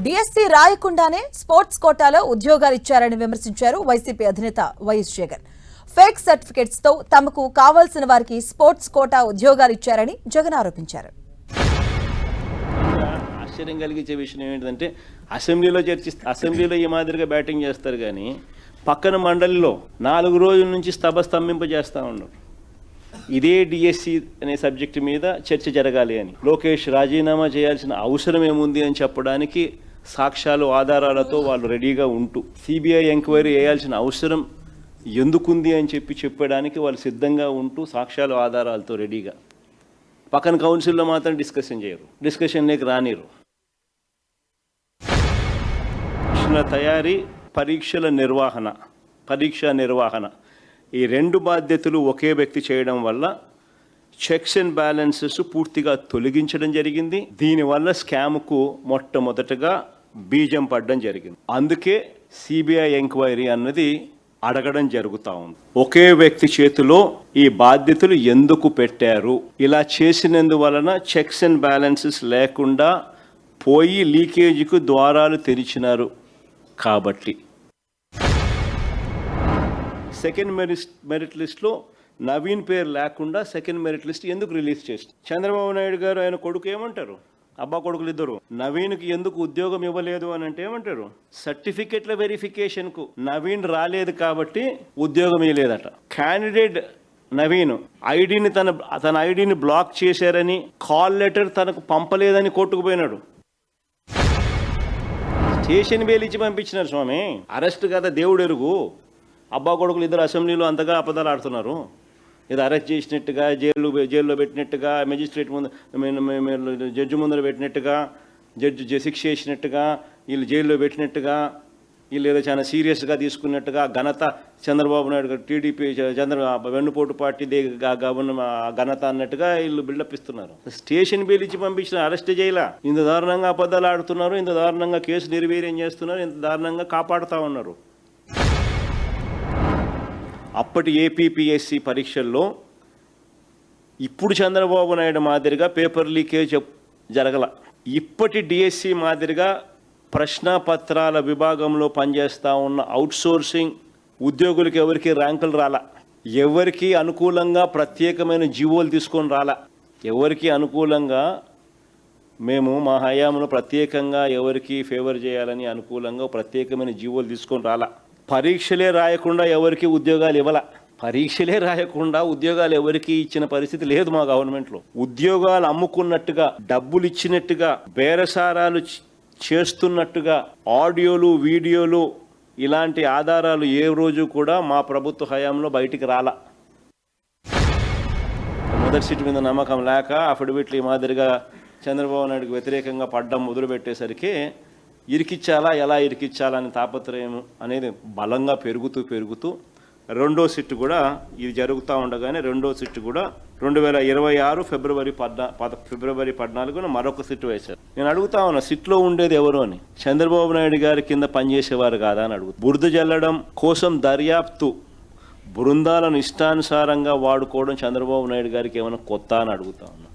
DSC రాయకుండానే sports కోటాలో ఉద్యోగాలు ఇచ్చారని విమర్శించారు వైసీపీ అధినేత వైఎస్ జగన్. ఫేక్ సర్టిఫికెట్స్ తో తమకు కావాల్సిన వారికి స్పోర్ట్స్ కోటా ఉద్యోగాలు ఇచ్చారని జగన్ ఆరోపించారు. ఆశ్చర్యం కలిగించే విషయం ఏంటంటే అసెంబ్లీలో ఈ మాదిరిగా బ్యాటింగ్ చేస్తారు కానీ పక్కన మండలిలో 4 రోజుల నుంచి స్తంభింపజేస్తూ ఉన్నారు. ఇదే డిఎస్సి అనే సబ్జెక్టు మీద చర్చ జరగాలి అని, లోకేష్ రాజీనామా చేయాల్సిన అవసరం ఏముంది అని చెప్పడానికి సాక్ష్యాలు ఆధారాలతో వాళ్ళు రెడీగా ఉంటూ, సిబిఐ ఎంక్వైరీ చేయాల్సిన అవసరం ఎందుకుంది అని చెప్పడానికి వాళ్ళు సిద్ధంగా ఉంటూ సాక్ష్యాలు ఆధారాలతో రెడీగా, పక్కన కౌన్సిల్లో మాత్రం డిస్కషన్లోకి రానిరు. తయారీ, పరీక్షా నిర్వహణ ఈ 2 బాధ్యతలు ఒకే వ్యక్తి చేయడం వల్ల చెక్స్ అండ్ బ్యాలెన్సెస్ పూర్తిగా తొలగించడం జరిగింది. దీనివల్ల స్కామ్కు మొట్టమొదటగా బీజం పడడం జరిగింది. అందుకే సిబిఐ ఎంక్వైరీ అన్నది అడగడం జరుగుతూ ఉంది. ఒకే వ్యక్తి చేతిలో ఈ బాధ్యతలు ఎందుకు పెట్టారు, ఇలా చేసినందువలన చెక్స్ అండ్ బ్యాలెన్సెస్ లేకుండా పోయి లీకేజీకు ద్వారాలు తెరిచినారు కాబట్టి. సెకండ్ మెరిట్ లిస్ట్లో నవీన్ పేరు లేకుండా సెకండ్ మెరిట్ లిస్ట్ ఎందుకు రిలీజ్ చేస్తారు? చంద్రబాబు నాయుడు గారు ఆయన కొడుకు ఏమంటారు, అబ్బా కొడుకులు ఇద్దరు, నవీన్కి ఎందుకు ఉద్యోగం ఇవ్వలేదు అని అంటే ఏమంటారు? సర్టిఫికెట్ల వెరిఫికేషన్కు నవీన్ రాలేదు కాబట్టి ఉద్యోగం ఇవ్వలేదట. క్యాండిడేట్ నవీన్ ఐడిని తన ఐడిని బ్లాక్ చేశారని, కాల్ లెటర్ తనకు పంపలేదని కోర్టుకు పోయినాడు. స్టేషన్ బెయిల్ ఇచ్చి పంపించినారు స్వామి. అరెస్ట్ కదా దేవుడు ఎరుగు. అబ్బా కొడుకులు ఇద్దరు అసెంబ్లీలో అంతగా అబద్ధాలు ఆడుతున్నారు. ఇది అరెస్ట్ చేసినట్టుగా, జైల్లో పెట్టినట్టుగా, మెజిస్ట్రేట్ ముందు జడ్జి ముందర పెట్టినట్టుగా, జడ్జి శిక్ష చేసినట్టుగా, వీళ్ళు జైల్లో పెట్టినట్టుగా, వీళ్ళు ఏదో చాలా సీరియస్గా తీసుకున్నట్టుగా ఘనత చంద్రబాబు నాయుడు గారు, టీడీపీ వెన్నుపోటు పార్టీ ఘనత అన్నట్టుగా వీళ్ళు బిల్డప్ ఇస్తున్నారు. స్టేషన్ బెయిల్ ఇచ్చి పంపించిన, అరెస్ట్ చేయాల. ఇంత దారుణంగా అబద్ధాలు ఆడుతున్నారు, ఇంత దారుణంగా కేసు నిర్వీర్యం చేస్తున్నారు, ఇంత దారుణంగా కాపాడుతూ ఉన్నారు. అప్పటి ఏపీపీఎస్సీ పరీక్షల్లో ఇప్పుడు చంద్రబాబు నాయుడు మాదిరిగా పేపర్ లీకేజ్ జరగల. ఇప్పటి డిఎస్సి మాదిరిగా ప్రశ్నపత్రాల విభాగంలో పనిచేస్తూ ఉన్న అవుట్సోర్సింగ్ ఉద్యోగులకి ఎవరికి ర్యాంకులు రాలా, ఎవరికి అనుకూలంగా ప్రత్యేకమైన జీవోలు తీసుకొని రాలా, ఎవరికి అనుకూలంగా మేము మా హయాంలో ప్రత్యేకంగా ఎవరికి ఫేవర్ చేయాలని అనుకూలంగా ప్రత్యేకమైన జీవోలు తీసుకొని రాలా. పరీక్షలే రాయకుండా ఎవరికి ఉద్యోగాలు ఇవ్వాల. పరీక్షలే రాయకుండా ఉద్యోగాలు ఎవరికి ఇచ్చిన పరిస్థితి లేదు మా గవర్నమెంట్లో. ఉద్యోగాలు అమ్ముకున్నట్టుగా, డబ్బులు ఇచ్చినట్టుగా, బేరసారాలు చేస్తున్నట్టుగా ఆడియోలు, వీడియోలు, ఇలాంటి ఆధారాలు ఏ రోజు కూడా మా ప్రభుత్వ హయాంలో బయటికి రాలా. మొదటి సీటు మీద నమ్మకం లేక అఫిడవిట్లు ఈ మాదిరిగా చంద్రబాబు నాయుడుకి వ్యతిరేకంగా పడ్డం మొదలుపెట్టేసరికి ఇరికిచ్చాలా, ఎలా ఇరికిచ్చాలని తాపత్రయం అనేది బలంగా పెరుగుతూ రెండో సిట్టు కూడా ఇది జరుగుతూ ఉండగానే రెండో సిట్టు కూడా 2026 ఫిబ్రవరి 14 మరొక సిట్టు వేశారు. నేను అడుగుతా ఉన్నా, సిట్లో ఉండేది ఎవరు అని. చంద్రబాబు నాయుడు గారి కింద పనిచేసేవారు కాదా అని అడుగుతా. బురద జల్లడం కోసం దర్యాప్తు బృందాలను ఇష్టానుసారంగా వాడుకోవడం చంద్రబాబు నాయుడు గారికి ఏమైనా కొత్త అని అడుగుతా ఉన్నా.